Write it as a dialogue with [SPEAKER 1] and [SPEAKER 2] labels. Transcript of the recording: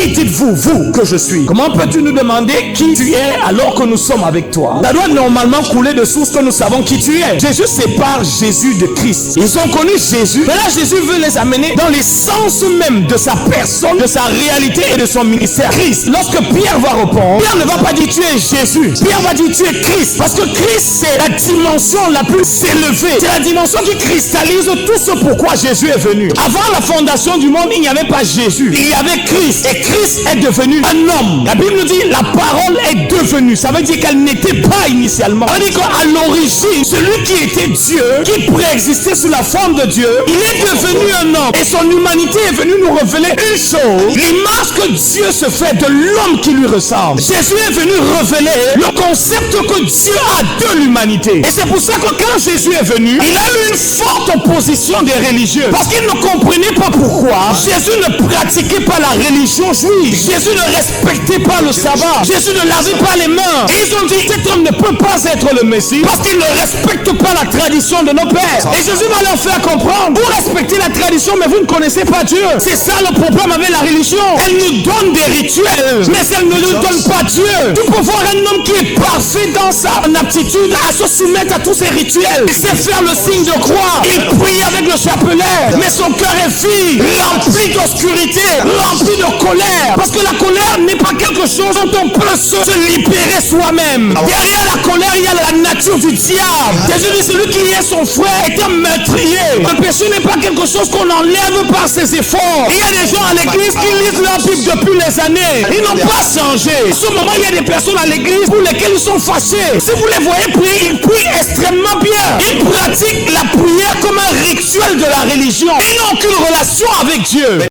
[SPEAKER 1] Qui dites-vous, vous, que je suis? Comment peux-tu nous demander qui tu es alors que nous sommes avec toi? Ça doit normalement couler de source que nous savons qui tu es. Jésus sépare Jésus de Christ. Ils ont connu Jésus, mais là Jésus veut les amener dans l'essence même de sa personne, de sa réalité et de son ministère. Christ. Lorsque Pierre va répondre, Pierre ne va pas dire tu es Jésus. Pierre va dire tu es Christ. Parce que Christ, c'est la dimension la plus élevée. C'est la dimension qui cristallise tout ce pourquoi Jésus est venu. Avant la fondation du monde, il n'y avait pas Jésus. Il y avait Christ. Et Christ est devenu un homme. La Bible nous dit la parole est devenue. Ça veut dire qu'elle n'était pas initialement. Ça veut dire qu'à l'origine, celui qui était Dieu, qui préexistait sous la forme de Dieu, il est devenu un homme. Et son humanité est venue nous révéler une chose. L'image que Dieu se fait de l'homme qui lui ressemble. Jésus est venu révéler le concept que Dieu a de l'humanité. Et c'est pour ça que quand Jésus est venu, il a eu une forte opposition des religieux. Parce qu'ils ne comprenaient pas pourquoi Jésus ne pratiquait pas la religion juive. Jésus ne respectait pas le sabbat. Jésus ne lavait pas les mains. Et ils ont dit cet homme ne peut pas être le Messie parce qu'il ne respecte pas la tradition de nos pères. Et Jésus va leur faire comprendre. Vous respectez la tradition mais vous ne connaissez pas Dieu. C'est ça le problème avec la religion. Elle nous donne des rituels mais elle ne nous donne pas Dieu. Tu peux voir un homme qui est parfait dans sa aptitude à se soumettre à tous ces rituels. Il sait faire le signe de croix. Il prie avec le chapelet mais son cœur est vide, rempli d'obscurité, rempli de colère. Parce que la colère n'est pas quelque chose dont on peut se libérer soi-même. Derrière la colère, il y a la nature du diable. Jésus dit celui qui est son frère est un meurtrier. Le péché n'est pas quelque chose qu'on enlève par ses efforts. Il y a des gens à l'église qui lisent leur Bible depuis les années. Ils n'ont pas changé. En ce moment, il y a des personnes à l'église pour lesquelles ils sont fâchés. Si vous les voyez prier, ils prient extrêmement bien. Ils pratiquent la prière comme un rituel de la religion. Ils n'ont aucune relation avec Dieu.